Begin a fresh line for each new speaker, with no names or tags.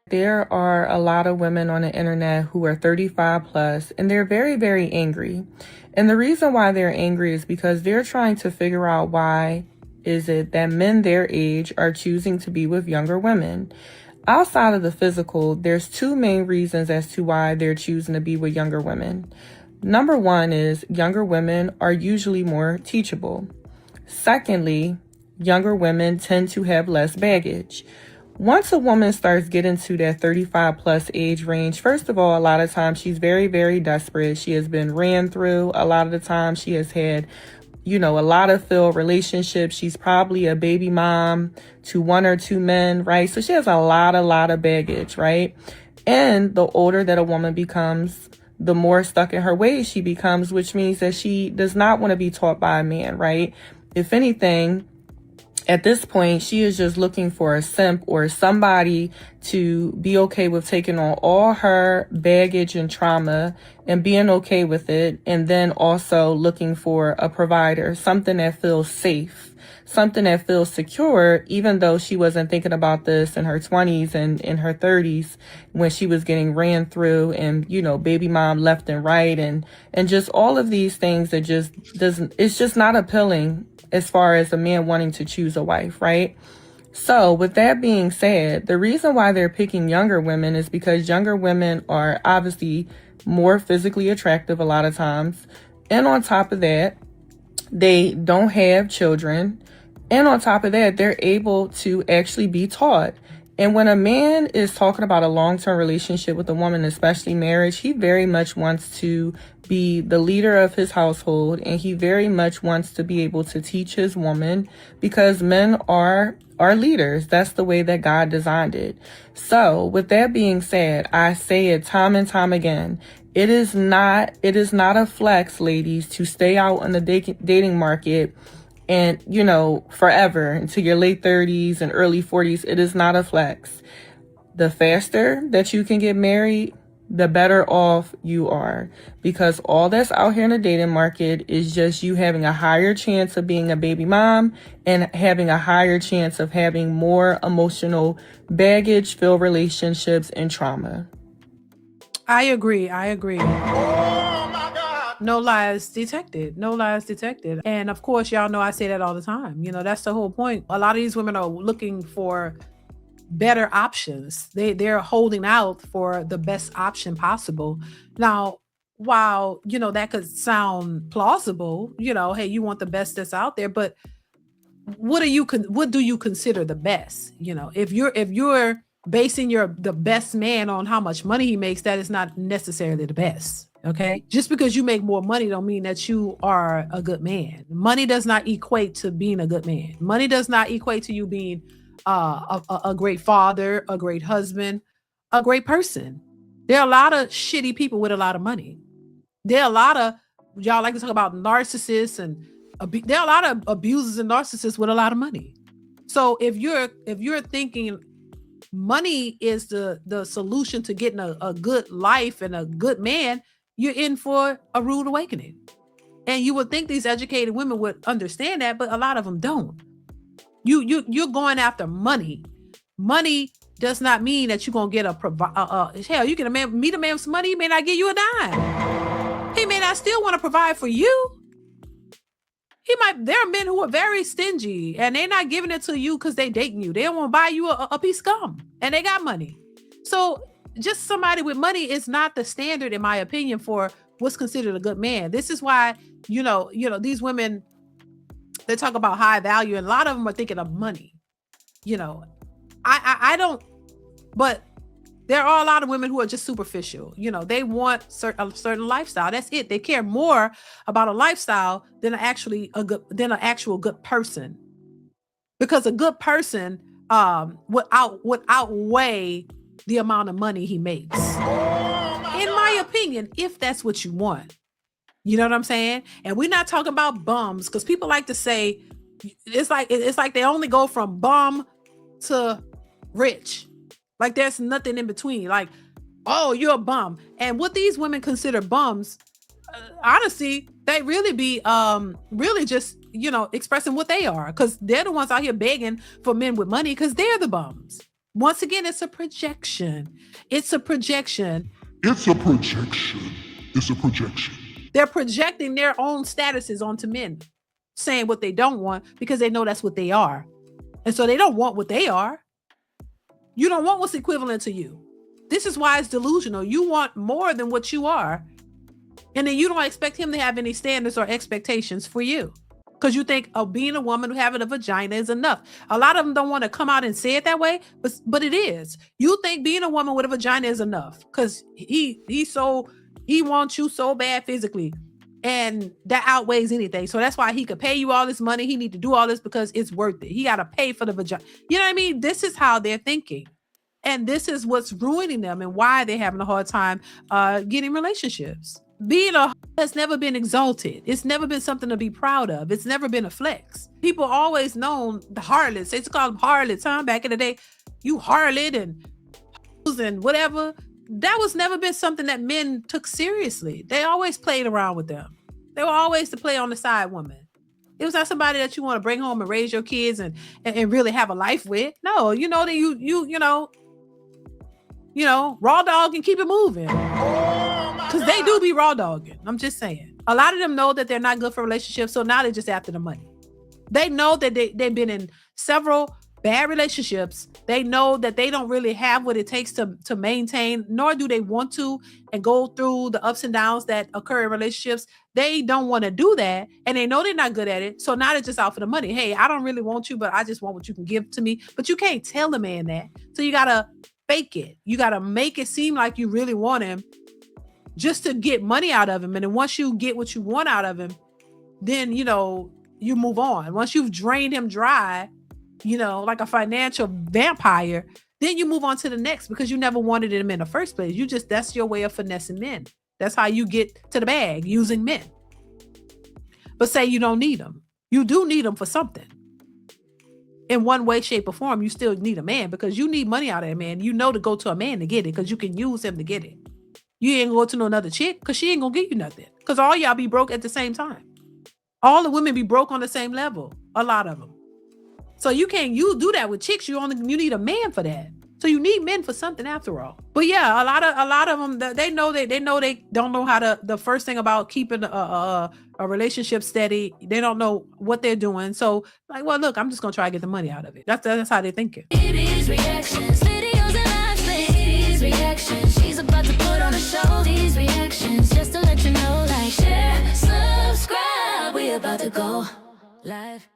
There are a lot of women on the internet who are 35 plus, and they're very, very angry. And the reason why they're angry is because they're trying to figure out why is it that men their age are choosing to be with younger women. Outside of the physical, there's two main reasons as to why they're choosing to be with younger women. Number one is younger women are usually more teachable. Secondly, younger women tend to have less baggage. Once a woman starts getting to that 35 plus age range, first of all, a lot of times she's very, very desperate. She has been ran through. A lot of the time she has had, a lot of failed relationships. She's probably a baby mom to one or two men, right? So she has a lot of baggage, right? And the older that a woman becomes, the more stuck in her ways she becomes, which means that she does not want to be taught by a man, right? If anything, at this point, she is just looking for a simp or somebody to be okay with taking on all her baggage and trauma and being okay with it. And then also looking for a provider, something that feels safe, something that feels secure, even though she wasn't thinking about this in her 20s and in her 30s when she was getting ran through and, baby mom left and right and just all of these things that just it's just not appealing as far as a man wanting to choose a wife, right? So with that being said, the reason why they're picking younger women is because younger women are obviously more physically attractive a lot of times. And on top of that, they don't have children. And on top of that, they're able to actually be taught. And when a man is talking about a long-term relationship with a woman, especially marriage, he very much wants to be the leader of his household, and he very much wants to be able to teach his woman because men are leaders. That's the way that God designed it. So with that being said, I say it time and time again. It is not a flex, ladies, to stay out on the dating market and, forever into your late 30s and early 40s. It is not a flex. The faster that you can get married, the better off you are, because all that's out here in the dating market is just you having a higher chance of being a baby mom and having a higher chance of having more emotional baggage, filled relationships, and trauma.
I agree. No lies detected. No lies detected. And of course, y'all know I say that all the time. That's the whole point. A lot of these women are looking for better options. They're holding out for the best option possible. Now, while, that could sound plausible, hey, you want the best that's out there, but what do you consider the best? If you're basing the best man on how much money he makes, that is not necessarily the best. Okay. Just because you make more money don't mean that you are a good man. Money does not equate to being a good man. Money does not equate to you being a great father, a great husband, a great person. There are a lot of shitty people with a lot of money. There are a lot of, y'all like to talk about narcissists, and there are a lot of abusers and narcissists with a lot of money. So if you're thinking money is the solution to getting a good life and a good man, you're in for a rude awakening. And you would think these educated women would understand that, but a lot of them don't. You're going after money. Money does not mean that you're gonna get hell. You can meet a man with some money. He may not give you a dime. He may not still want to provide for you. There are men who are very stingy and they're not giving it to you because they dating you. They don't want to buy you a piece of gum, and they got money. So just somebody with money is not the standard, in my opinion, for what's considered a good man. This is why, these women, they talk about high value, and a lot of them are thinking of money. I don't, but there are a lot of women who are just superficial. They want a certain lifestyle. That's it. They care more about a lifestyle than an actual good person, because a good person would outweigh the amount of money he makes. In my opinion, if that's what you want. You know what I'm saying? And we're not talking about bums, because people like to say it's like they only go from bum to rich. Like there's nothing in between. Like, oh, you're a bum. And what these women consider bums, honestly, they really be really just, expressing what they are, because they're the ones out here begging for men with money, because they're the bums. Once again, it's a projection. It's a projection.
It's a projection. It's a projection.
They're projecting their own statuses onto men, saying what they don't want because they know that's what they are. And so they don't want what they are. You don't want what's equivalent to you. This is why it's delusional. You want more than what you are. And then you don't expect him to have any standards or expectations for you. Because you think, oh, being a woman who having a vagina is enough. A lot of them don't want to come out and say it that way, but it is. You think being a woman with a vagina is enough because he wants you so bad physically, and that outweighs anything. So that's why he could pay you all this money. He need to do all this because it's worth it. He got to pay for the vagina. You know what I mean? This is how they're thinking. And this is what's ruining them and why they're having a hard time getting relationships. Being a has never been exalted. It's never been something to be proud of. It's never been a flex. People always known the harlots. They used to call them harlots, huh? Back in the day, you harlot and whatever. That was never been something that men took seriously. They always played around with them. They were always to play on the side woman. It was not somebody that you want to bring home and raise your kids and really have a life with. No, you know that you know, raw dog and keep it moving. Because they do be raw dogging. I'm just saying. A lot of them know that they're not good for relationships, so now they're just after the money. They know that they've been in several bad relationships. They know that they don't really have what it takes to maintain, nor do they want to, and go through the ups and downs that occur in relationships. They don't want to do that, and they know they're not good at it. So now they're just out for the money. Hey, I don't really want you, but I just want what you can give to me. But you can't tell the man that. So you got to fake it. You got to make it seem like you really want him just to get money out of him. And then once you get what you want out of him, then, you know, you move on. Once you've drained him dry, you know, like a financial vampire, then you move on to the next because you never wanted him in the first place. That's your way of finessing men. That's how you get to the bag, using men. But say you don't need them. You do need them for something. In one way, shape, or form, you still need a man because you need money out of a man. You know to go to a man to get it because you can use him to get it. You ain't go to no another chick because she ain't gonna give you nothing. Because all y'all be broke at the same time. All the women be broke on the same level. A lot of them. So you do that with chicks. You need a man for that. So you need men for something after all. But yeah, a lot of them, they know they don't know how to. The first thing about keeping a relationship steady, they don't know what they're doing. So like, well, look, I'm just gonna try to get the money out of it. That's how they're thinking. DeeDee's reactions, videos and live things. DeeDee's reactions, she's about to put on a show. These reactions, just to let you know, like share, subscribe, we about to go live.